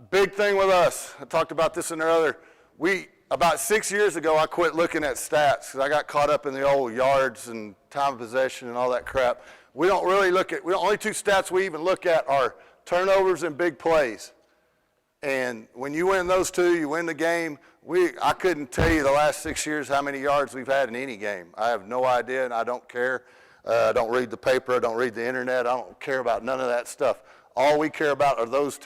Big thing with us, I talked about this in earlier, about 6 years ago, I quit looking at stats because I got caught up in the old yards and time of possession and all that crap. We don't really only two stats we even look at are turnovers and big plays. And when you win those two, you win the game. I couldn't tell you the last 6 years how many yards we've had in any game. I have no idea, and I don't care. I don't read the paper. I don't read the internet. I don't care about none of that stuff. All we care about are those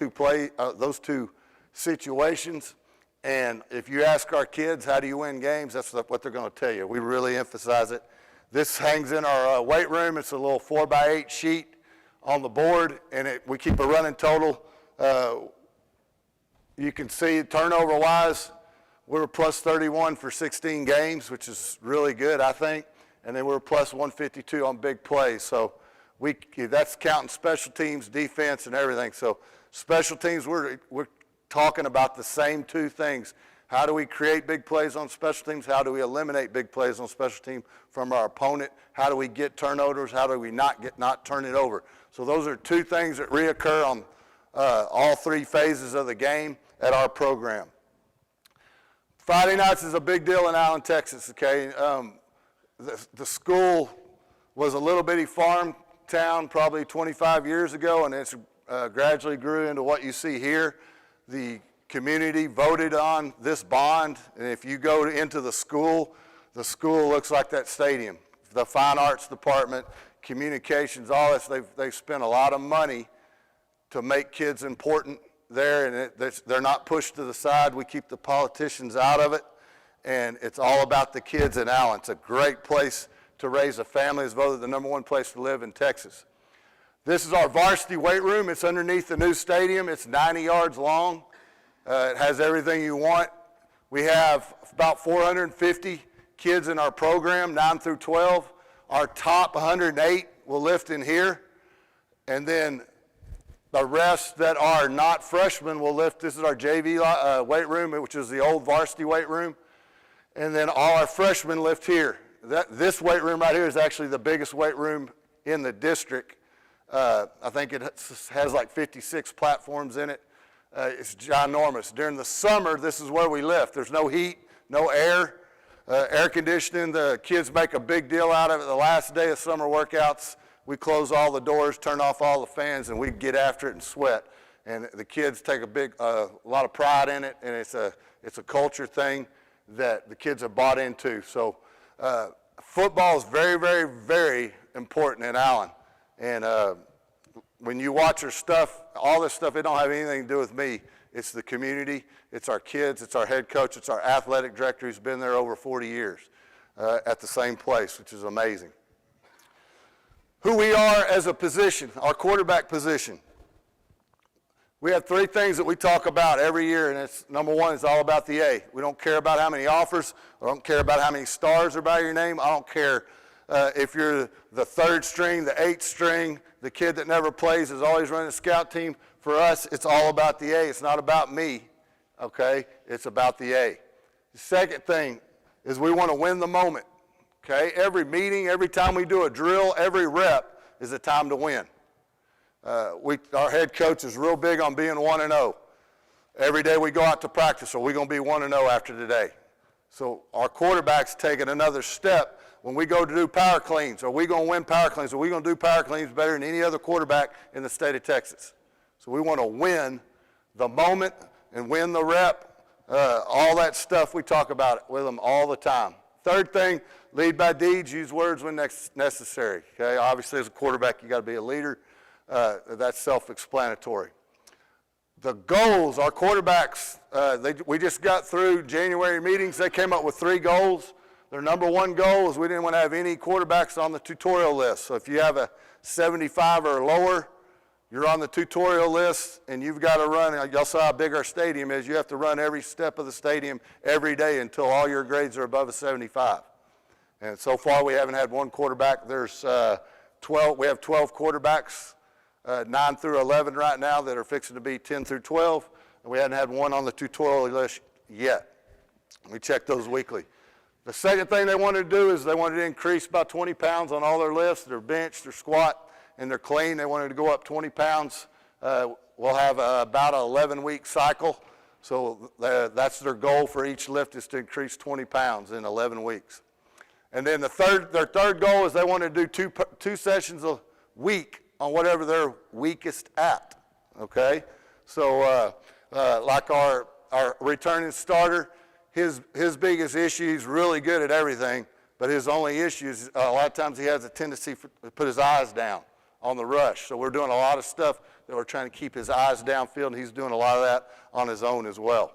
two situations. And if you ask our kids, how do you win games, that's what they're going to tell you. We really emphasize it. This hangs in our weight room. It's a little 4x8 sheet on the board, and we keep a running total. You can see turnover-wise, we're plus 31 for 16 games, which is really good, I think. And then we're plus 152 on big plays. So that's counting special teams, defense, and everything. So special teams, we're talking about the same two things. How do we create big plays on special teams? How do we eliminate big plays on special teams from our opponent? How do we get turnovers? How do we not turn it over? So those are two things that reoccur on all three phases of the game at our program. Friday nights is a big deal in Allen, Texas, okay? The school was a little bitty farm town probably 25 years ago, and it's gradually grew into what you see here. The community voted on this bond, and if you go into the school looks like that stadium. The fine arts department, communications, all this, they've spent a lot of money to make kids important there, and they're not pushed to the side. We keep the politicians out of it, and it's all about the kids in Allen. It's a great place to raise a family. It's voted the #1 place to live in Texas. This is our varsity weight room. It's underneath the new stadium. It's 90 yards long. It has everything you want. We have about 450 kids in our program, 9 through 12. Our top 108 will lift in here. And then the rest that are not freshmen will lift. This is our JV weight room, which is the old varsity weight room. And then all our freshmen lift here. This weight room right here is actually the biggest weight room in the district. I think it has like 56 platforms in it. It's ginormous. During the summer, this is where we lift. There's no heat, no air, air conditioning. The kids make a big deal out of it. The last day of summer workouts, we close all the doors, turn off all the fans, and we get after it and sweat. And the kids take a lot of pride in it, and it's a culture thing that the kids have bought into. So football is very, very, very important in Allen. And when you watch our stuff, all this stuff, it don't have anything to do with me. It's the community, it's our kids, it's our head coach, it's our athletic director who's been there over 40 years at the same place, which is amazing. Who we are as a position, our quarterback position. We have three things that we talk about every year, and it's number one is all about the A. We don't care about how many offers, I don't care about how many stars are by your name, I don't care if you're the third string, the eighth string, the kid that never plays is always running a scout team. For us, it's all about the A. It's not about me, okay? It's about the A. The second thing is we want to win the moment, okay? Every meeting, every time we do a drill, every rep is a time to win. Our head coach is real big on being 1-0. Every day we go out to practice, are we going to be 1-0 after today? So our quarterback's taking another step. When we go to do power cleans, are we going to win power cleans? Are we going to do power cleans better than any other quarterback in the state of Texas? So we want to win the moment and win the rep. All that stuff, we talk about it with them all the time. Third thing, lead by deeds, use words when necessary. Okay, obviously as a quarterback, you got to be a leader. That's self-explanatory. The goals, our quarterbacks, we just got through January meetings. They came up with 3 goals. Their number one goal is we didn't want to have any quarterbacks on the tutorial list. So if you have a 75 or lower, you're on the tutorial list, and you've got to run. Y'all saw how big our stadium is. You have to run every step of the stadium every day until all your grades are above a 75. And so far, we haven't had one quarterback. There's 12. We have 12 quarterbacks, 9 through 11 right now that are fixing to be 10 through 12. And we hadn't had one on the tutorial list yet. We check those weekly. The second thing they wanted to do is they wanted to increase about 20 pounds on all their lifts, their bench, their squat, and their clean. They wanted to go up 20 pounds we'll have about an 11-week cycle. So that's their goal for each lift, is to increase 20 pounds in 11 weeks. And then their third goal is they want to do two sessions a week on whatever they're weakest at, okay? So like our returning starter, his biggest issue, he's really good at everything, but his only issue is a lot of times he has a tendency to put his eyes down on the rush. So we're doing a lot of stuff that we're trying to keep his eyes downfield, and he's doing a lot of that on his own as well.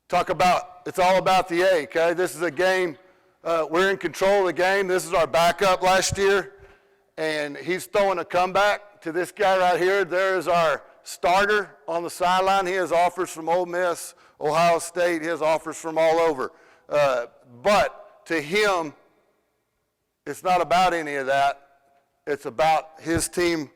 It's all about the A, okay? This is a game, we're in control of the game. This is our backup last year, and he's throwing a comeback to this guy right here. There is our starter on the sideline. He has offers from Ole Miss, Ohio State. He has offers from all over. But to him, it's not about any of that. It's about his team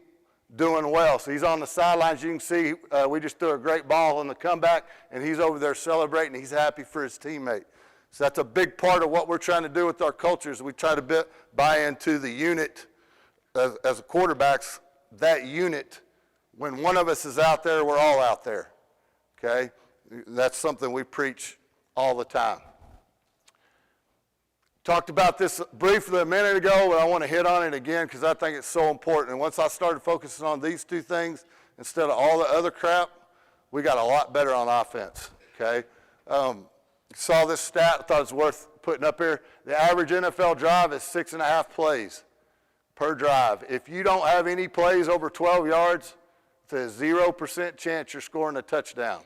doing well. So he's on the sidelines. You can see we just threw a great ball on the comeback, and he's over there celebrating. He's happy for his teammate. So that's a big part of what we're trying to do with our culture, is we try to buy into the unit as quarterbacks, that unit. When one of us is out there, we're all out there, okay? That's something we preach all the time. Talked about this briefly a minute ago, but I want to hit on it again because I think it's so important. And once I started focusing on these two things instead of all the other crap, we got a lot better on offense, okay? Saw this stat, I thought it was worth putting up here. The average NFL drive is 6.5 plays per drive. If you don't have any plays over 12 yards, it's a 0% chance you're scoring a touchdown.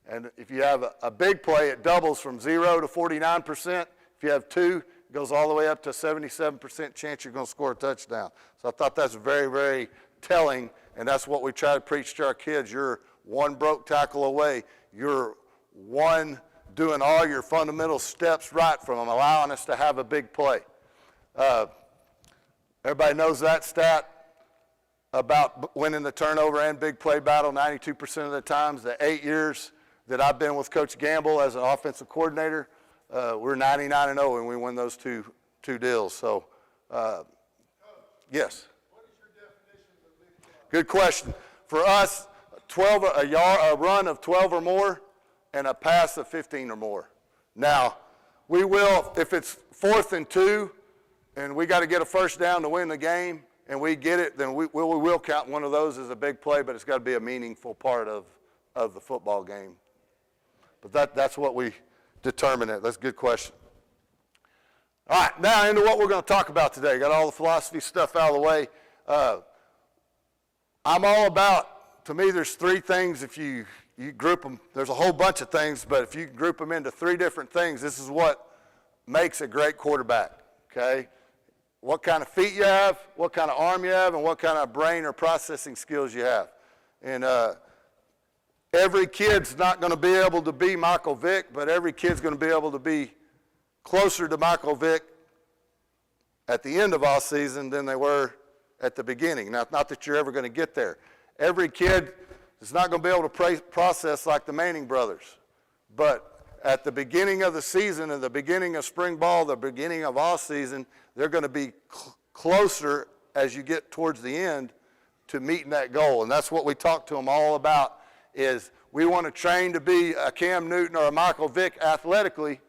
And if you have a big play, it doubles from 0 to 49%. If you have two, it goes all the way up to a 77% chance you're going to score a touchdown. So I thought that's very, very telling, and that's what we try to preach to our kids. You're one broke tackle away. You're one doing all your fundamental steps right from them, allowing us to have a big play. Everybody knows that stat about winning the turnover and big play battle 92% of the times. The 8 years that I've been with Coach Gamble as an offensive coordinator, we're 99-0 when we win those two deals. So, yes. What is your definition of big play? Good question. For us, a run of 12 or more and a pass of 15 or more. Now, we will, if it's 4th and 2 and we got to get a first down to win the game and we get it, then we will count one of those as a big play, but it's got to be a meaningful part of the football game. But that's what we determine it. That's a good question. All right, now into what we're going to talk about today. Got all the philosophy stuff out of the way. I'm all about, to me, there's 3 things. If you group them, there's a whole bunch of things, but if you group them into 3 different things, this is what makes a great quarterback, okay? What kind of feet you have, what kind of arm you have, and what kind of brain or processing skills you have. And every kid's not going to be able to be Michael Vick, but every kid's going to be able to be closer to Michael Vick at the end of all season than they were at the beginning. Now, not that you're ever going to get there. Every kid is not going to be able to process like the Manning brothers. But at the beginning of the season, and the beginning of spring ball, the beginning of all season, they're going to be closer as you get towards the end to meeting that goal. And that's what we talk to them all about. Is we want to train to be a Cam Newton or a Michael Vick athletically,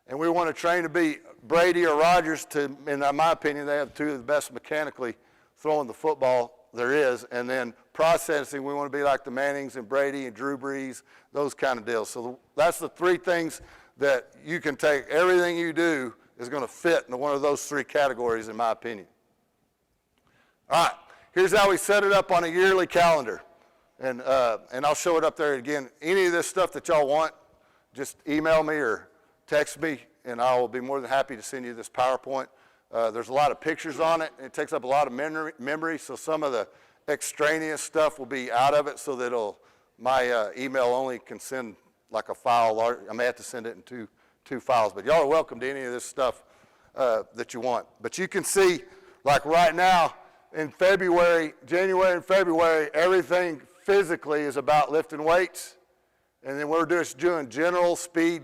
and we want to train to be Brady or Rodgers. In my opinion, they have 2 of the best mechanically throwing the football there is. And then processing, we want to be like the Mannings and Brady and Drew Brees, those kind of deals. So that's the 3 things that you can take. Everything you do is going to fit into one of those 3 categories, in my opinion. All right, here's how we set it up on a yearly calendar. And I'll show it up there again. Any of this stuff that y'all want, just email me or text me, and I will be more than happy to send you this PowerPoint. There's a lot of pictures on it. It takes up a lot of memory, so some of the extraneous stuff will be out of it so that my email only can send like a file. I may have to send it in two files, but y'all are welcome to any of this stuff that you want. But you can see, like right now, in January and February, everything physically is about lifting weights, and then we're just doing general speed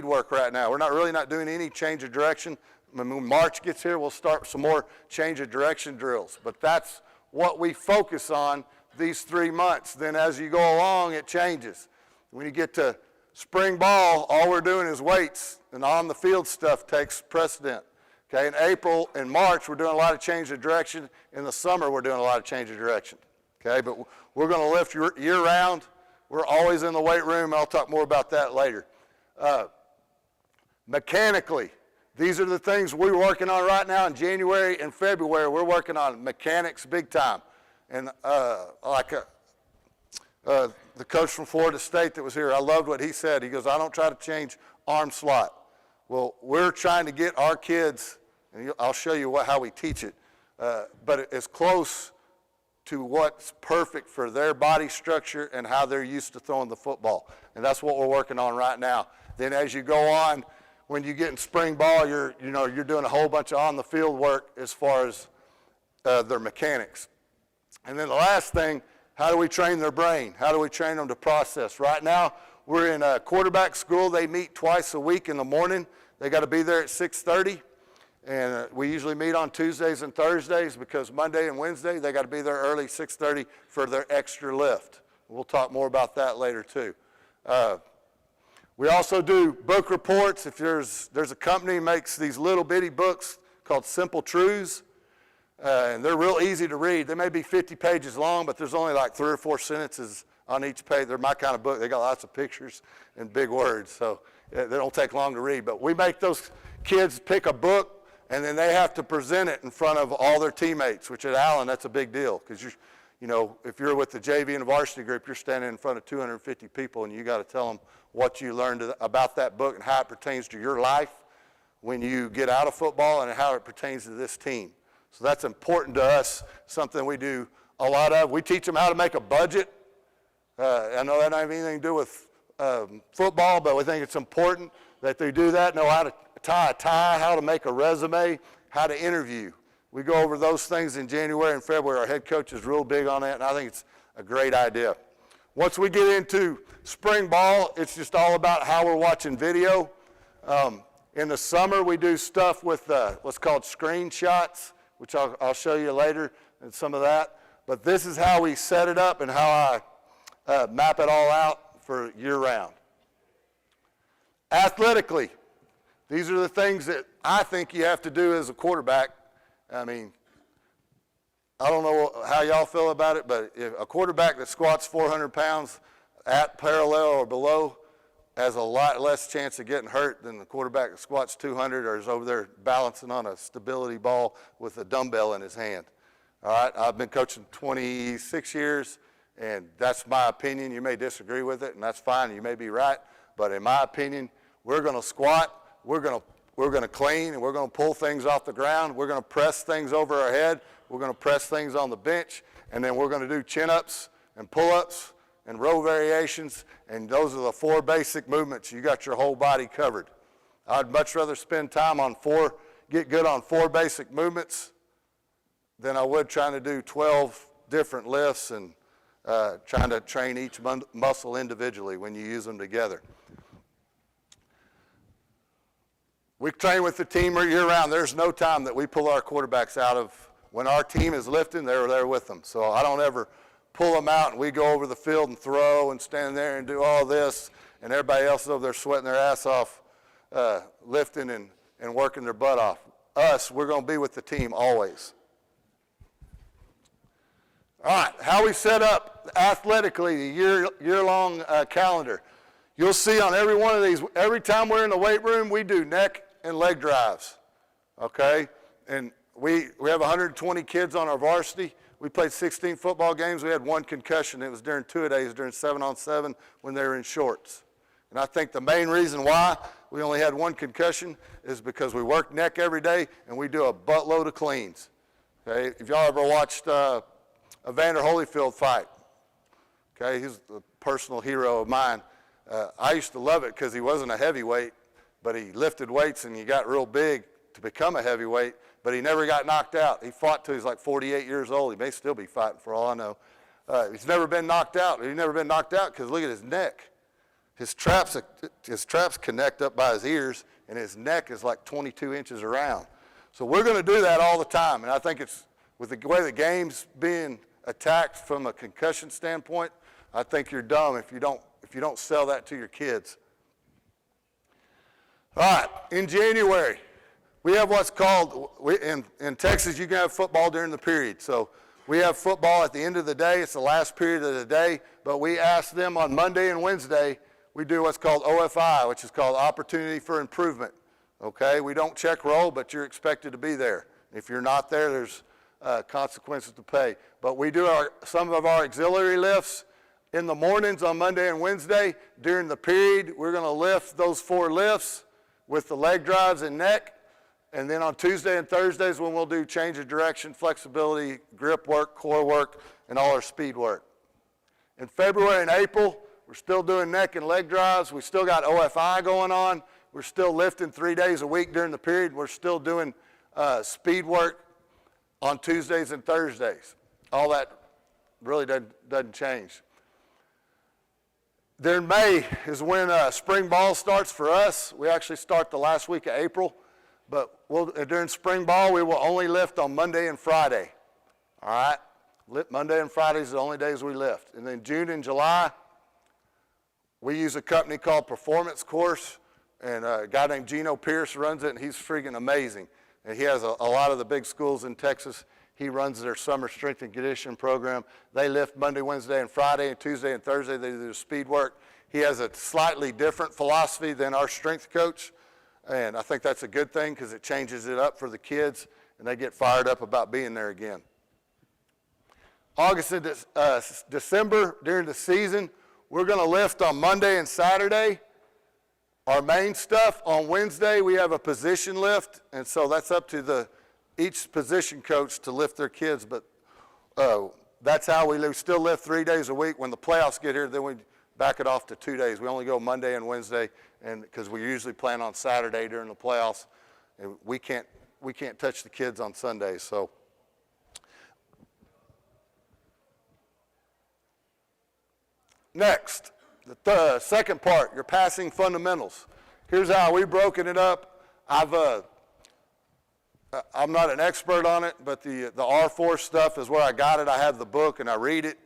work right now. We're not doing any change of direction. When March gets here, we'll start some more change of direction drills. But that's what we focus on these 3 months. Then as you go along, it changes. When you get to spring ball, all we're doing is weights, and on-the-field stuff takes precedent. Okay, in April and March, we're doing a lot of change of direction. In the summer, we're doing a lot of change of direction. Okay, but we're going to lift year-round. We're always in the weight room. I'll talk more about that later. Mechanically, these are the things we're working on right now in January and February. We're working on mechanics big time. And the coach from Florida State that was here, I loved what he said. He goes, I don't try to change arm slot. Well, we're trying to get our kids, and I'll show you how we teach it, but it's close to what's perfect for their body structure and how they're used to throwing the football. And that's what we're working on right now. Then as you go on, when you get in spring ball, you're doing a whole bunch of on-the-field work as far as their mechanics. And then the last thing, how do we train their brain? How do we train them to process? Right now, we're in a quarterback school. They meet twice a week in the morning. They got to be there at 6:30. And we usually meet on Tuesdays and Thursdays because Monday and Wednesday, they got to be there early, 6:30, for their extra lift. We'll talk more about that later, too. We also do book reports. If there's a company that makes these little bitty books called Simple Truths, and they're real easy to read. They may be 50 pages long, but there's only like 3 or 4 sentences on each page. They're my kind of book. They got lots of pictures and big words, so they don't take long to read. But we make those kids pick a book, and then they have to present it in front of all their teammates, which at Allen, that's a big deal, because if you're with the JV and the varsity group, you're standing in front of 250 people, and you got to tell them what you learned about that book and how it pertains to your life when you get out of football and how it pertains to this team. So that's important to us, something we do a lot of. We teach them how to make a budget. I know that doesn't have anything to do with football, but we think it's important that they do that, know how to tie a tie, how to make a resume, how to interview. We go over those things in January and February. Our head coach is real big on that, and I think it's a great idea. Once we get into spring ball, it's just all about how we're watching video. In the summer, we do stuff with what's called screenshots, which I'll show you later and some of that. But this is how we set it up and how I map it all out for year-round. Athletically, these are the things that I think you have to do as a quarterback. I mean, I don't know how y'all feel about it, but if a quarterback that squats 400 pounds at parallel or below has a lot less chance of getting hurt than the quarterback that squats 200 or is over there balancing on a stability ball with a dumbbell in his hand. All right, I've been coaching 26 years, and that's my opinion. You may disagree with it, and that's fine. You may be right, but in my opinion, we're going to squat, we're going to clean, and we're going to pull things off the ground. We're going to press things over our head. We're going to press things on the bench, and then we're going to do chin-ups and pull-ups and row variations, and those are the 4 basic movements. You got your whole body covered. I'd much rather spend time on get good on 4 basic movements than I would trying to do 12 different lifts and trying to train each muscle individually when you use them together. We train with the team year-round. There's no time that we pull our quarterbacks out of. When our team is lifting, they're there with them. So I don't ever pull them out and we go over the field and throw and stand there and do all this, and everybody else is over there sweating their ass off, lifting and working their butt off. We're going to be with the team always. All right, how we set up athletically the year-long calendar. You'll see on every one of these, every time we're in the weight room, we do neck and leg drives, okay? And we have 120 kids on our varsity. We played 16 football games. We had 1 concussion. It was during 2-a-days, during 7-on-7 when they were in shorts. And I think the main reason why we only had 1 concussion is because we work neck every day and we do a buttload of cleans. Okay? If y'all ever watched a Vander Holyfield fight, okay, he's a personal hero of mine. I used to love it because he wasn't a heavyweight, but he lifted weights and he got real big to become a heavyweight, but he never got knocked out. He fought till he's like 48 years old. He may still be fighting for all I know. He's never been knocked out. He's never been knocked out because look at his neck. His traps connect up by his ears, and his neck is like 22 inches around. So we're going to do that all the time, and I think it's with the way the game's being attacked from a concussion standpoint, I think you're dumb if you don't sell that to your kids. All right, in January, we have what's called, in Texas, you can have football during the period. So we have football at the end of the day. It's the last period of the day. But we ask them on Monday and Wednesday, we do what's called OFI, which is called Opportunity for Improvement. Okay? We don't check roll, but you're expected to be there. If you're not there, there's consequences to pay. But we do some of our auxiliary lifts in the mornings on Monday and Wednesday. During the period, we're going to lift those 4 lifts with the leg drives and neck. And then on Tuesday and Thursdays when we'll do change of direction, flexibility, grip work, core work, and all our speed work. In February and April, we're still doing neck and leg drives. We still got OFI going on. We're still lifting 3 days a week during the period. We're still doing speed work on Tuesdays and Thursdays. All that really doesn't change. Then May is when spring ball starts for us. We actually start the last week of April. But during spring ball, we will only lift on Monday and Friday. All right? Monday and Friday is the only days we lift. And then June and July, we use a company called Performance Course. And a guy named Gino Pierce runs it, and he's freaking amazing. And he has a lot of the big schools in Texas. He runs their summer strength and conditioning program. They lift Monday, Wednesday, and Friday, and Tuesday and Thursday they do speed work. He has a slightly different philosophy than our strength coach. And I think that's a good thing because it changes it up for the kids, and they get fired up about being there again. August and December, during the season, we're going to lift on Monday and Saturday. Our main stuff, on Wednesday, we have a position lift, and so that's up to each position coach to lift their kids, but that's how we still lift 3 days a week. When the playoffs get here, then we back it off to 2 days. We only go Monday and Wednesday, and because we usually plan on Saturday during the playoffs, and we can't touch the kids on Sundays. So next, the second part, your passing fundamentals. Here's how we've broken it up. I'm not an expert on it, but the R4 stuff is where I got it. I have the book and I read it.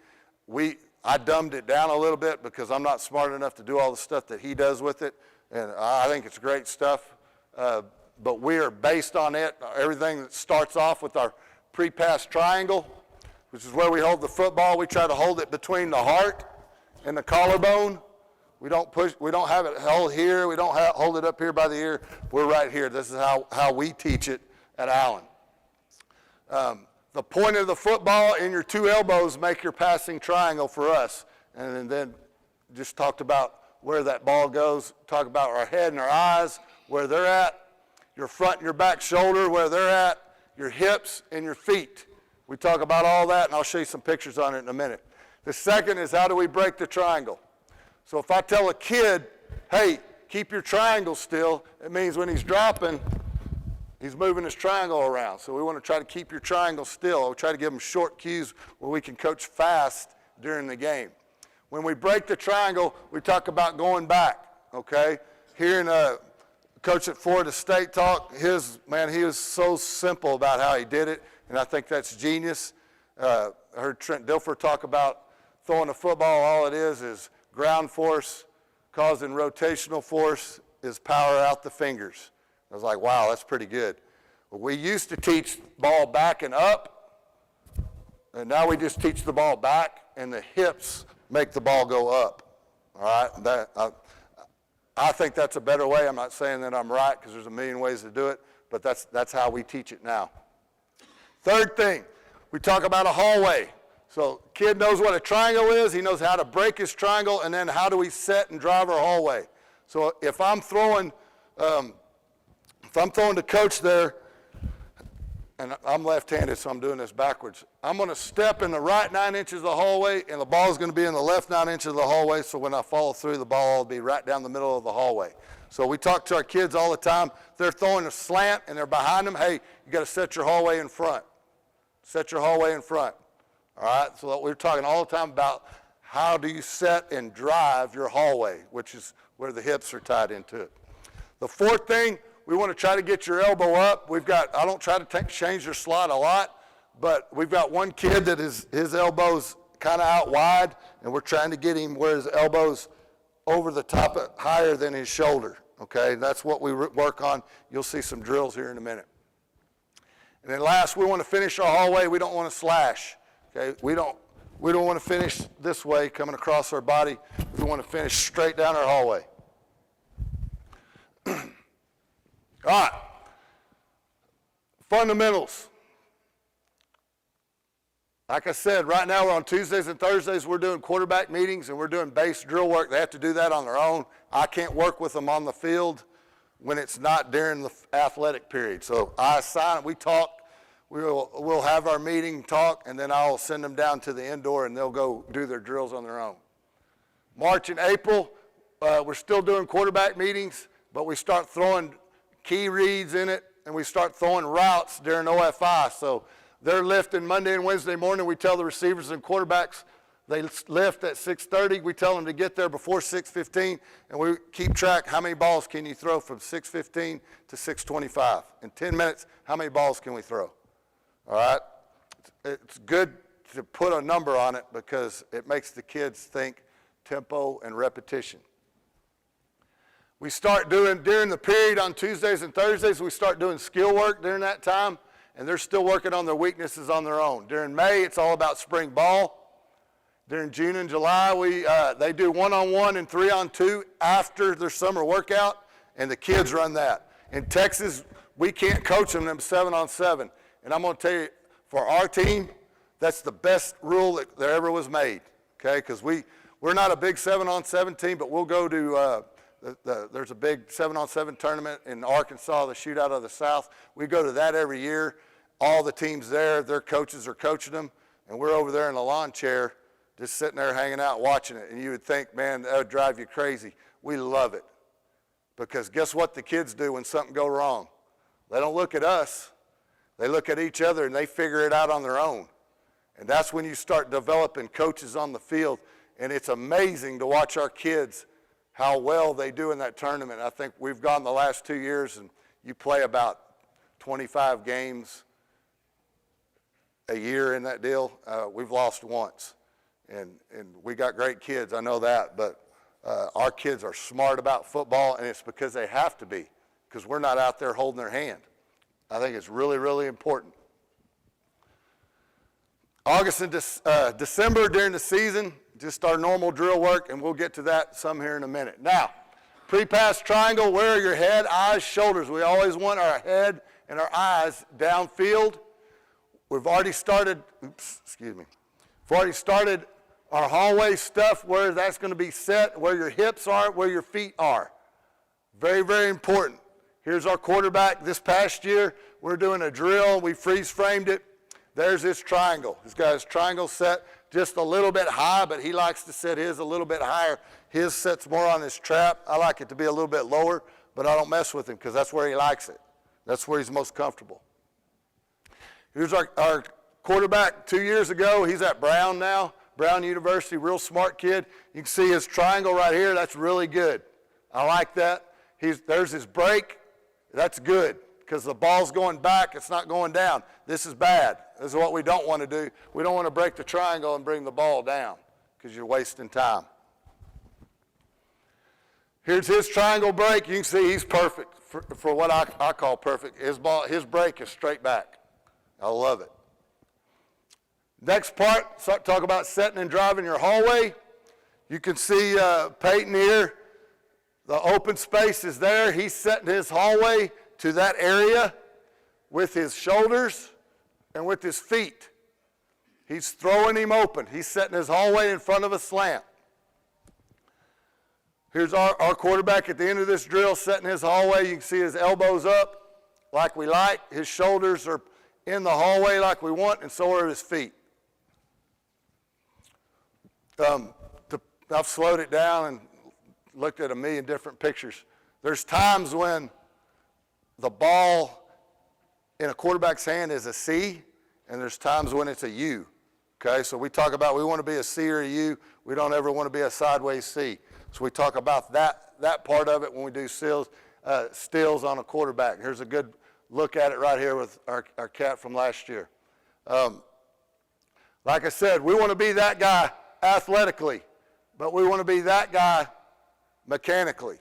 I dumbed it down a little bit because I'm not smart enough to do all the stuff that he does with it, and I think it's great stuff. But we are based on it. Everything that starts off with our pre-pass triangle, which is where we hold the football. We try to hold it between the heart and the collarbone. We don't have it held here. We don't hold it up here by the ear. We're right here. This is how we teach it at Allen. The point of the football and your 2 elbows make your passing triangle for us. And then just talked about where that ball goes. Talk about our head and our eyes, where they're at. Your front and your back shoulder, where they're at. Your hips and your feet. We talk about all that, and I'll show you some pictures on it in a minute. The second is how do we break the triangle? So if I tell a kid, hey, keep your triangle still, it means when he's dropping, he's moving his triangle around. So we want to try to keep your triangle still. We try to give them short cues where we can coach fast during the game. When we break the triangle, we talk about going back, okay? Hearing a coach at Florida State talk, he was so simple about how he did it, and I think that's genius. I heard Trent Dilfer talk about throwing a football. All it is ground force causing rotational force is power out the fingers. I was like, wow, that's pretty good. Well, we used to teach ball back and up, and now we just teach the ball back, and the hips make the ball go up. All right? I think that's a better way. I'm not saying that I'm right because there's a million ways to do it, but that's how we teach it now. Third thing, we talk about a hallway. So kid knows what a triangle is. He knows how to break his triangle, and then how do we set and drive our hallway. So if I'm throwing to coach there, and I'm left-handed, so I'm doing this backwards, I'm going to step in the right 9 inches of the hallway, and the ball is going to be in the left 9 inches of the hallway, so when I follow through, the ball will be right down the middle of the hallway. So we talk to our kids all the time. They're throwing a slant, and they're behind them. Hey, you got to set your hallway in front. Set your hallway in front. All right? So we're talking all the time about how do you set and drive your hallway, which is where the hips are tied into it. The fourth thing, we want to try to get your elbow up. I don't try to change your slot a lot, but we've got one kid that his elbow's kind of out wide, and we're trying to get him where his elbow's over the top, higher than his shoulder, okay? That's what we work on. You'll see some drills here in a minute. And then last, we want to finish our hallway. We don't want to slash, okay? We don't want to finish this way, coming across our body. We want to finish straight down our hallway. All right. Fundamentals. Like I said, right now we're on Tuesdays and Thursdays. We're doing quarterback meetings and we're doing base drill work. They have to do that on their own. I can't work with them on the field when it's not during the athletic period. So I assign it. We talk. We'll have our meeting, talk, and then I'll send them down to the indoor and they'll go do their drills on their own. March and April, we're still doing quarterback meetings, but we start throwing key reads in it and we start throwing routes during OFI. So they're lifting Monday and Wednesday morning. We tell the receivers and quarterbacks they lift at 6:30. We tell them to get there before 6:15, and we keep track how many balls can you throw from 6:15 to 6:25. In 10 minutes, how many balls can we throw? All right? It's good to put a number on it because it makes the kids think tempo and repetition. We start doing, during the period on Tuesdays and Thursdays, we start doing skill work during that time. And they're still working on their weaknesses on their own. During May, it's all about spring ball. During June and July, they do 1-on-1 and 3-on-2 after their summer workout, and the kids run that. In Texas, we can't coach them 7-on-7. And I'm going to tell you, for our team, that's the best rule that there ever was made, okay? Because we're not a big 7-on-7 team, but we'll go to there's a big 7-on-7 tournament in Arkansas, the Shootout of the South. We go to that every year. All the teams there, their coaches are coaching them, and we're over there in the lawn chair just sitting there hanging out watching it. And you would think, man, that would drive you crazy. We love it because guess what the kids do when something goes wrong? They don't look at us. They look at each other, and they figure it out on their own. And that's when you start developing coaches on the field, and it's amazing to watch our kids how well they do in that tournament. I think we've gone the last 2 years, and you play about 25 games a year in that deal. We've lost once, and we got great kids, I know that, but our kids are smart about football, and it's because they have to be, because we're not out there holding their hand. I think it's really, really important. August and December during the season, just our normal drill work, and we'll get to that some here in a minute. Now, pre-pass triangle, where are your head, eyes, shoulders? We always want our head and our eyes downfield. We've already started, we've already started our hallway stuff where that's going to be set, where your hips are, where your feet are. Very, very important. Here's our quarterback this past year. We're doing a drill. We freeze framed it. There's his triangle. He's got his triangle set just a little bit high, but he likes to set his a little bit higher. His sets more on his trap. I like it to be a little bit lower, but I don't mess with him because that's where he likes it. That's where he's most comfortable. Here's our quarterback 2 years ago. He's at Brown now, Brown University, real smart kid. You can see his triangle right here. That's really good. I like that. There's his break. That's good because the ball's going back. It's not going down. This is bad. This is what we don't want to do. We don't want to break the triangle and bring the ball down because you're wasting time. Here's his triangle break. You can see he's perfect for what I call perfect. His break is straight back. I love it. Next part, talk about setting and driving your hallway. You can see Peyton here. The open space is there. He's setting his hallway to that area with his shoulders and with his feet. He's throwing him open. He's setting his hallway in front of a slant. Here's our quarterback at the end of this drill setting his hallway. You can see his elbows up like we like. His shoulders are in the hallway like we want, and so are his feet. I've slowed it down and looked at a million different pictures. There's times when the ball in a quarterback's hand is a C, and there's times when it's a U. Okay, so we talk about we want to be a C or a U. We don't ever want to be a sideways C. So we talk about that part of it when we do stills on a quarterback. Here's a good look at it right here with our cat from last year. Like I said, we want to be that guy athletically, but we want to be that guy mechanically.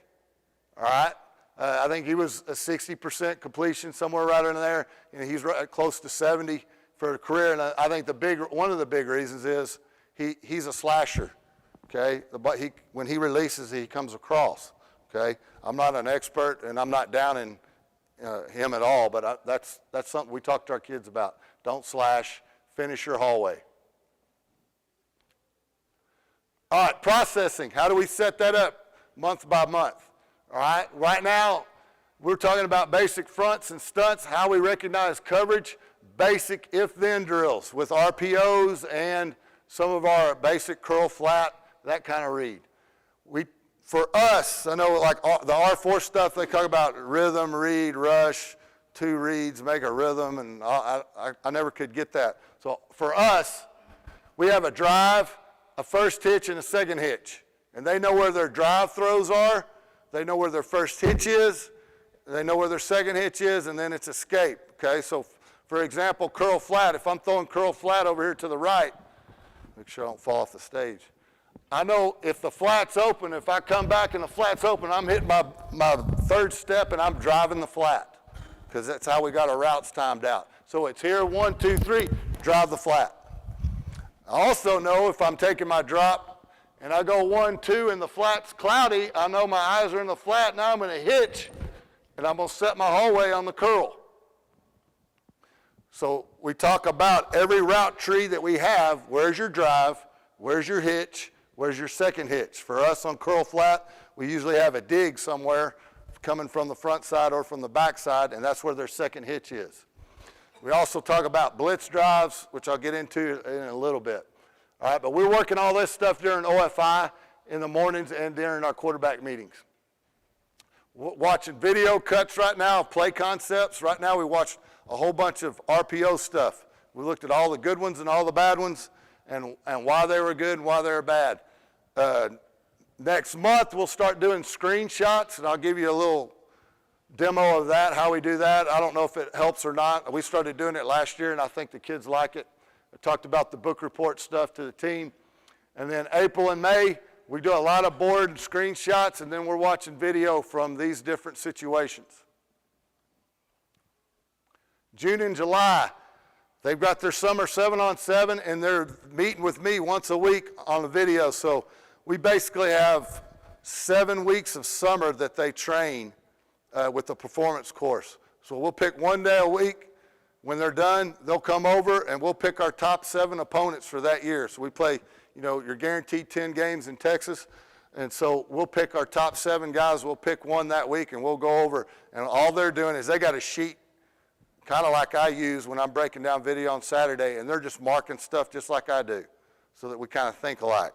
All right? I think he was a 60% completion, somewhere right in there, and he's right close to 70 for a career. And I think one of the big reasons is he's a slasher. Okay, when he releases, he comes across. Okay, I'm not an expert, and I'm not downing him at all, but that's something we talk to our kids about. Don't slash. Finish your hallway. All right, processing. How do we set that up month by month? All right, right now we're talking about basic fronts and stunts, how we recognize coverage, basic if-then drills with RPOs and some of our basic curl flat, that kind of read. For us, I know like the R4 stuff, they talk about rhythm, read, rush, 2 reads, make a rhythm, and I never could get that. So for us, we have a drive, a first hitch, and a second hitch. And they know where their drive throws are, they know where their first hitch is, they know where their second hitch is, and then it's escape, okay? So for example, curl flat, if I'm throwing curl flat over here to the right, make sure I don't fall off the stage. I know if the flat's open, if I come back and the flat's open, I'm hitting my third step and I'm driving the flat, because that's how we got our routes timed out. So it's here, 1, 2, 3, drive the flat. I also know if I'm taking my drop and I go 1, 2 and the flat's cloudy, I know my eyes are in the flat, now I'm going to hitch and I'm going to set my hallway on the curl. So we talk about every route tree that we have. Where's your drive? Where's your hitch? Where's your second hitch? For us on curl flat, we usually have a dig somewhere coming from the front side or from the back side, and that's where their second hitch is. We also talk about blitz drives, which I'll get into in a little bit. All right, but we're working all this stuff during OFI in the mornings and during our quarterback meetings. Watching video cuts right now of play concepts. Right now we watched a whole bunch of RPO stuff. We looked at all the good ones and all the bad ones and why they were good and why they were bad. Next month we'll start doing screenshots, and I'll give you a little demo of that, how we do that. I don't know if it helps or not. We started doing it last year, and I think the kids like it. I talked about the book report stuff to the team. And then April and May, we do a lot of board and screenshots, and then we're watching video from these different situations. June and July, they've got their summer 7-on-7, and they're meeting with me once a week on a video. So we basically have 7 weeks of summer that they train with the performance course. So we'll pick 1 day a week. When they're done, they'll come over, and we'll pick our top 7 opponents for that year. So we play, you're guaranteed 10 games in Texas. And so we'll pick our top 7 guys. We'll pick one that week, and we'll go over. And all they're doing is they got a sheet kind of like I use when I'm breaking down video on Saturday, and they're just marking stuff just like I do so that we kind of think alike.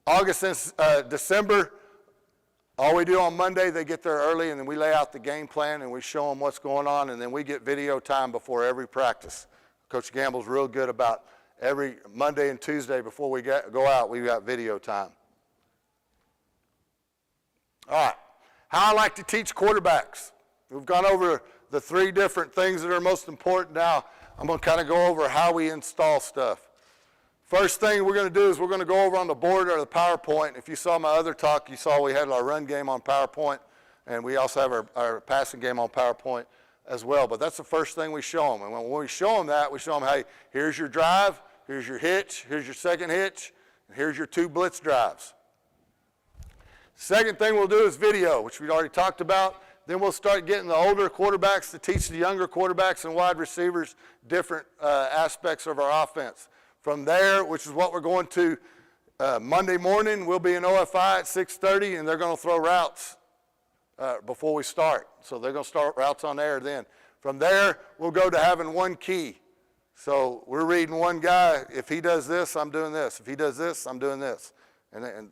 August and December, all we do on Monday, they get there early, and then we lay out the game plan, and we show them what's going on, and then we get video time before every practice. Coach Gamble's real good about every Monday and Tuesday before we go out, we got video time. All right, how I like to teach quarterbacks. We've gone over the 3 different things that are most important. Now I'm going to kind of go over how we install stuff. First thing we're going to do is we're going to go over on the board or the PowerPoint. If you saw my other talk, you saw we had our run game on PowerPoint, and we also have our passing game on PowerPoint as well. But that's the first thing we show them. And when we show them that, we show them, hey, here's your drive, here's your hitch, here's your second hitch, and here's your 2 blitz drives. Second thing we'll do is video, which we already talked about. Then we'll start getting the older quarterbacks to teach the younger quarterbacks and wide receivers different aspects of our offense. From there, which is what we're going to Monday morning, we'll be in OFI at 6:30, and they're going to throw routes before we start. So they're going to start routes on air then. From there, we'll go to having 1 key. So we're reading one guy. If he does this, I'm doing this. If he does this, I'm doing this. And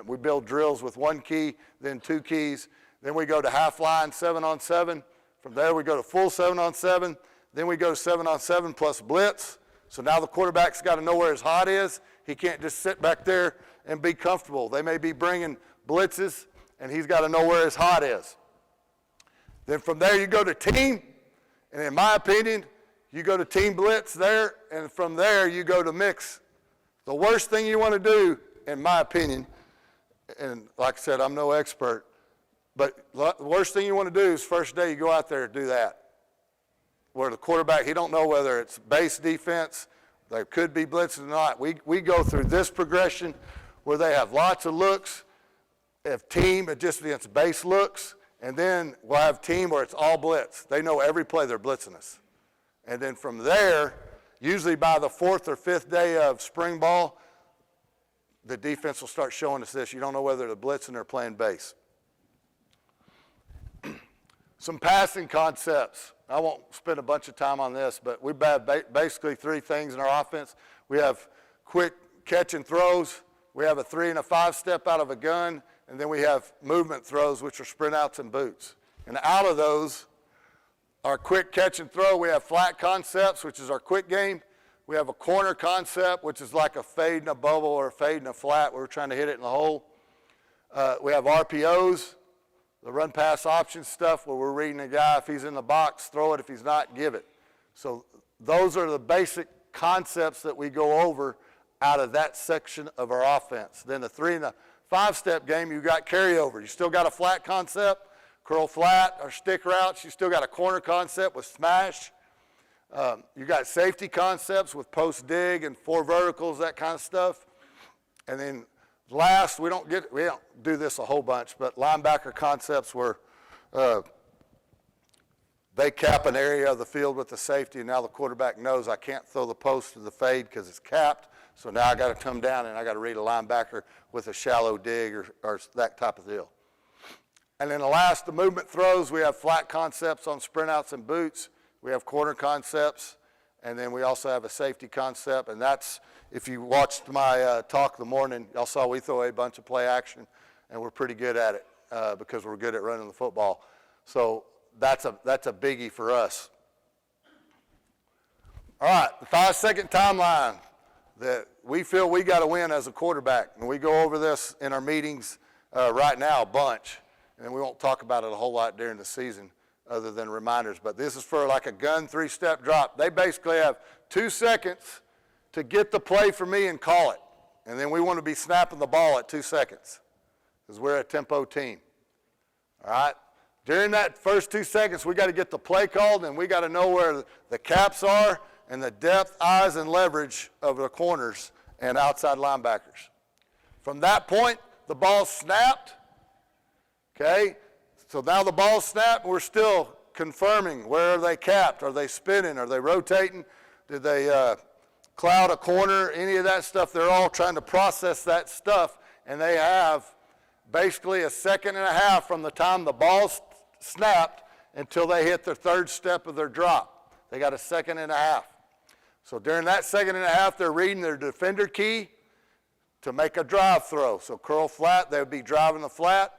we build drills with 1 key, then 2 keys. Then we go to half line 7-on-7. From there, we go to full 7-on-7. Then we go to 7-on-7 plus blitz. So now the quarterback's got to know where his hot is. He can't just sit back there and be comfortable. They may be bringing blitzes, and he's got to know where his hot is. Then from there, you go to team. And in my opinion, you go to team blitz there, and from there you go to mix. The worst thing you want to do, in my opinion, and like I said, I'm no expert, but the worst thing you want to do is first day you go out there and do that. Where the quarterback, he don't know whether it's base defense, there could be blitzes or not. We go through this progression where they have lots of looks, if team, it just against base looks, and then we'll have team where it's all blitz. They know every play they're blitzing us. And then from there, usually by the 4th or 5th day of spring ball, the defense will start showing us this. You don't know whether they're blitzing or playing base. Some passing concepts. I won't spend a bunch of time on this, but we have basically 3 things in our offense. We have quick catch and throws. We have a 3 and a 5 step out of a gun, and then we have movement throws, which are sprint outs and boots. And out of those, our quick catch and throw, we have flat concepts, which is our quick game. We have a corner concept, which is like a fade in a bubble or a fade in a flat where we're trying to hit it in the hole. We have RPOs, the run pass option stuff where we're reading a guy. If he's in the box, throw it. If he's not, give it. So those are the basic concepts that we go over out of that section of our offense. Then the 3 and the 5 step game, you got carryover. You still got a flat concept, curl flat or stick routes. You still got a corner concept with smash. You got safety concepts with post dig and 4 verticals, that kind of stuff. And then last, we don't do this a whole bunch, but linebacker concepts where they cap an area of the field with the safety, and now the quarterback knows I can't throw the post to the fade because it's capped. So now I got to come down and I got to read a linebacker with a shallow dig or that type of deal. And then the last, the movement throws, we have flat concepts on sprint outs and boots. We have corner concepts, and then we also have a safety concept. And that's, if you watched my talk in the morning, y'all saw we throw a bunch of play action, and we're pretty good at it because we're good at running the football. So that's a biggie for us. All right, the 5-second timeline that we feel we got to win as a quarterback. And we go over this in our meetings right now a bunch. And we won't talk about it a whole lot during the season other than reminders. But this is for like a gun 3-step drop. They basically have 2 seconds to get the play for me and call it. And then we want to be snapping the ball at 2 seconds because we're a tempo team. All right? During that first 2 seconds, we got to get the play called, and we got to know where the caps are and the depth, eyes, and leverage of the corners and outside linebackers. From that point, the ball's snapped. Okay? So now the ball's snapped, we're still confirming where are they capped? Are they spinning? Are they rotating? Did they cloud a corner? Any of that stuff, they're all trying to process that stuff, and they have basically a 1.5 seconds from the time the ball's snapped until they hit their 3rd step of their drop. They got a 1.5 seconds. So during that 1.5 seconds, they're reading their defender key to make a drive throw. So curl flat, they would be driving the flat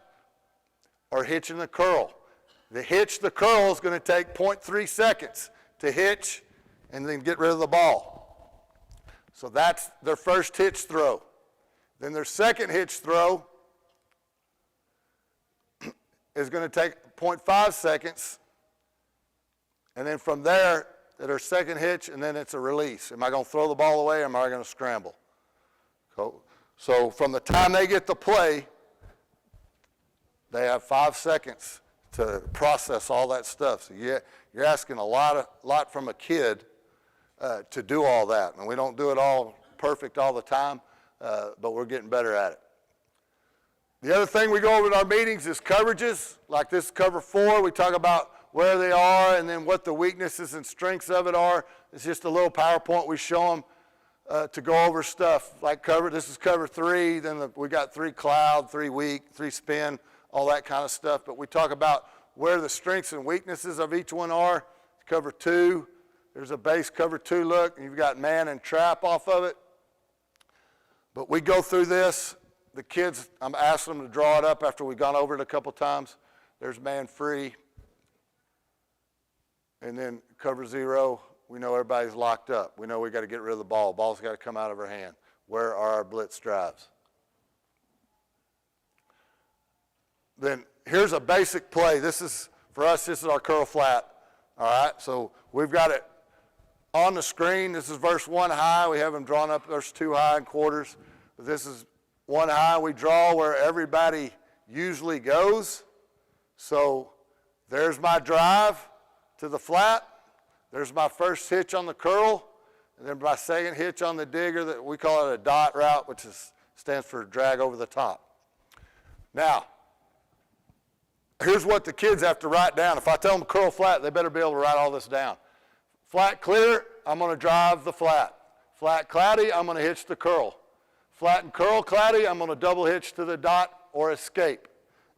or hitching the curl. The hitch the curl is going to take 0.3 seconds to hitch and then get rid of the ball. So that's their first hitch throw. Then their second hitch throw is going to take 0.5 seconds. And then from there, their second hitch, and then it's a release. Am I going to throw the ball away or am I going to scramble? So from the time they get the play, they have 5 seconds to process all that stuff. So you're asking a lot from a kid to do all that. And we don't do it all perfect all the time, but we're getting better at it. The other thing we go over in our meetings is coverages. Like this cover 4, we talk about where they are and then what the weaknesses and strengths of it are. It's just a little PowerPoint we show them to go over stuff like this is cover 3, then we got 3 cloud, 3 weak, 3 spin, all that kind of stuff. But we talk about where the strengths and weaknesses of each one are. Cover 2, there's a base cover 2 look, and you've got man and trap off of it. But we go through this. The kids, I'm asking them to draw it up after we've gone over it a couple times. There's man free. And then cover 0, we know everybody's locked up. We know we got to get rid of the ball. Ball's got to come out of our hand. Where are our blitz drives? Then here's a basic play. This is, for us, this is our curl flat. All right, so we've got it on the screen, this is verse 1 high. We have them drawn up verse 2 high and quarters. But this is 1 high. We draw where everybody usually goes. So there's my drive to the flat. There's my first hitch on the curl. And then my second hitch on the digger, that we call it a dot route, which stands for drag over the top. Now, here's what the kids have to write down. If I tell them to curl flat, they better be able to write all this down. Flat clear, I'm going to drive the flat. Flat cloudy, I'm going to hitch the curl. Flat and curl cloudy, I'm going to double hitch to the dot or escape.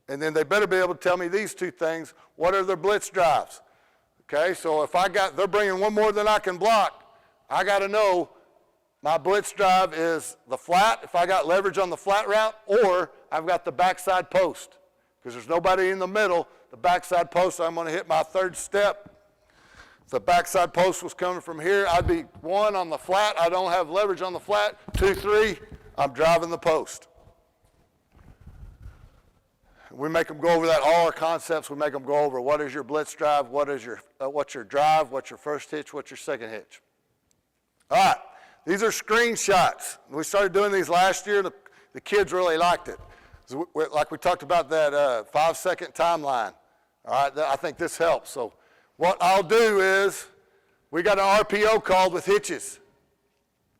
And then they better be able to tell me these two things. What are their blitz drives? Okay, so if they're bringing one more than I can block, I got to know my blitz drive is the flat, if I got leverage on the flat route, or I've got the backside post. Because there's nobody in the middle, the backside post, I'm going to hit my third step. If the backside post was coming from here, I'd be 1 on the flat. I don't have leverage on the flat. 2, 3, I'm driving the post. We make them go over that, all our concepts, we make them go over what is your blitz drive, what's your drive, what's your first hitch, what's your second hitch. All right, these are screenshots. We started doing these last year. The kids really liked it. So like we talked about that 5-second timeline. All right, I think this helps. So what I'll do is, we got an RPO called with hitches.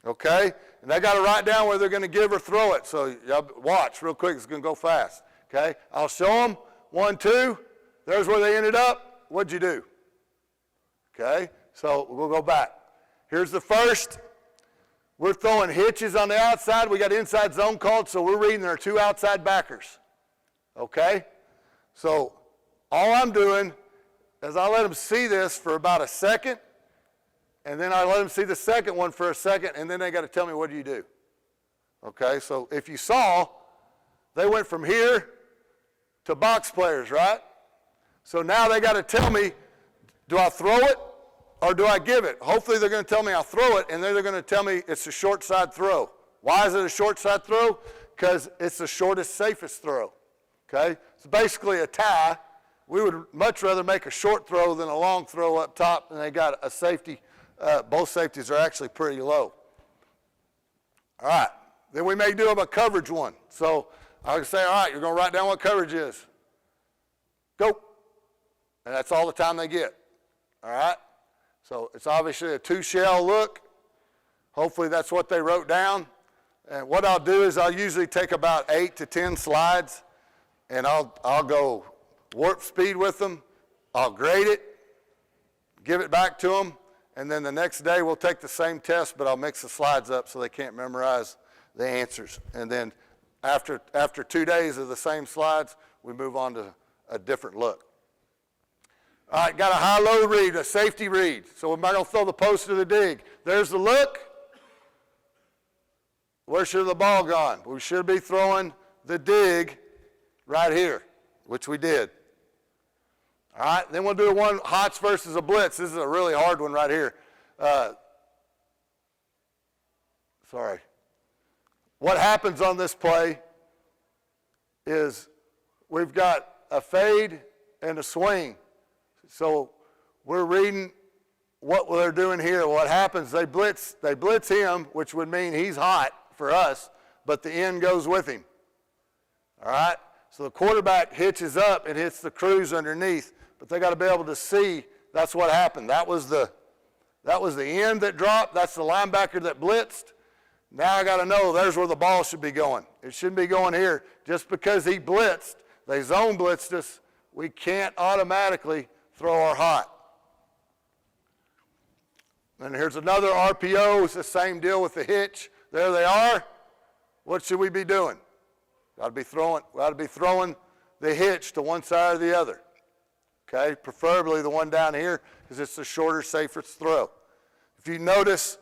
Okay? And they got to write down where they're going to give or throw it. So y'all watch real quick, it's going to go fast. Okay? I'll show them 1, 2. There's where they ended up. What'd you do? Okay? So we'll go back. Here's the first. We're throwing hitches on the outside. We got inside zone called, so we're reading there are 2 outside backers. Okay? So all I'm doing is I let them see this for about a second, and then I let them see the second one for a second, and then they got to tell me, what do you do? Okay? So if you saw, they went from here to box players, right? So now they got to tell me, do I throw it or do I give it? Hopefully they're going to tell me I'll throw it, and then they're going to tell me it's a short side throw. Why is it a short side throw? Because it's the shortest, safest throw. Okay? It's basically a tie. We would much rather make a short throw than a long throw up top, and they got a safety. Both safeties are actually pretty low. All right. Then we may do a coverage one. So I would say, all right, you're going to write down what coverage is. Go. And that's all the time they get. All right? So it's obviously a 2-shell look. Hopefully that's what they wrote down. And what I'll do is I'll usually take about 8 to 10 slides, and I'll go warp speed with them. I'll grade it, give it back to them, and then the next day we'll take the same test, but I'll mix the slides up so they can't memorize the answers. And then after 2 days of the same slides, we move on to a different look. All right, got a high-low read, a safety read. So we're not going to throw the post to the dig. There's the look. Where should the ball gone? We should be throwing the dig right here, which we did. All right, then we'll do one hots versus a blitz. This is a really hard one right here. Sorry. What happens on this play is we've got a fade and a swing. So we're reading what they're doing here. What happens, they blitz him, which would mean he's hot for us, but the end goes with him. All right? So the quarterback hitches up and hits the cruise underneath, but they got to be able to see that's what happened. That was the end that dropped. That's the linebacker that blitzed. Now I got to know there's where the ball should be going. It shouldn't be going here. Just because he blitzed, they zone blitzed us, we can't automatically throw our hot. And here's another RPO. It's the same deal with the hitch. There they are. What should we be doing? Got to be throwing the hitch to one side or the other. Okay, preferably the one down here because it's the shorter, safest throw. If you notice,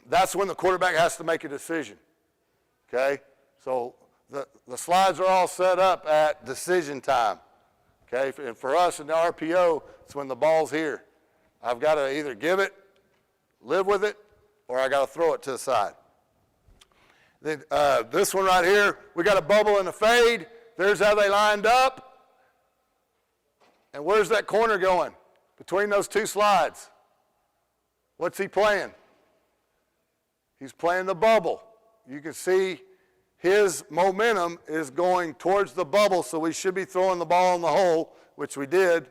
that's when the quarterback has to make a decision. Okay, so the slides are all set up at decision time. Okay, and for us in the RPO, it's when the ball's here. I've got to either give it, live with it, or I got to throw it to the side. Then, this one right here, we got a bubble and a fade. There's how they lined up. And where's that corner going? Between those two slides. What's he playing? He's playing the bubble. You can see his momentum is going towards the bubble, so we should be throwing the ball in the hole, which we did,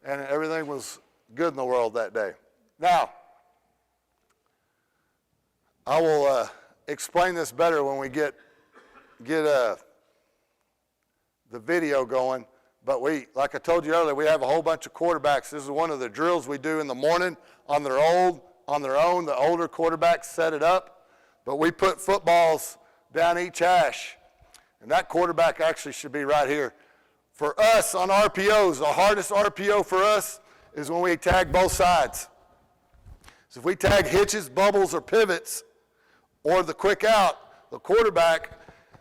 and everything was good in the world that day. Now, I will explain this better when we get the video going. But like I told you earlier, we have a whole bunch of quarterbacks. This is one of the drills we do in the morning on their own. The older quarterbacks set it up. But we put footballs down each hash. And that quarterback actually should be right here. For us on RPOs, the hardest RPO for us is when we tag both sides. So if we tag hitches, bubbles, or pivots, or the quick out, the quarterback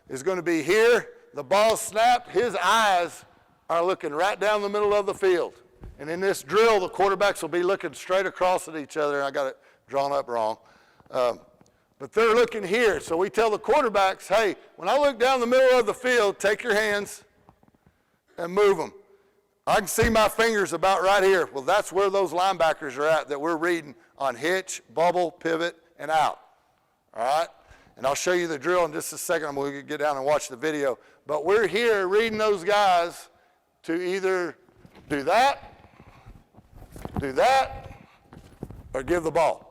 is going to be here. The ball snapped. His eyes are looking right down the middle of the field. And in this drill, the quarterbacks will be looking straight across at each other. I got it drawn up wrong. But they're looking here. So we tell the quarterbacks, hey, when I look down the middle of the field, take your hands and move them. I can see my fingers about right here. Well, that's where those linebackers are at that we're reading on hitch, bubble, pivot, and out. All right? And I'll show you the drill in just a second. I'm going to get down and watch the video. But we're here reading those guys to either do that, or give the ball.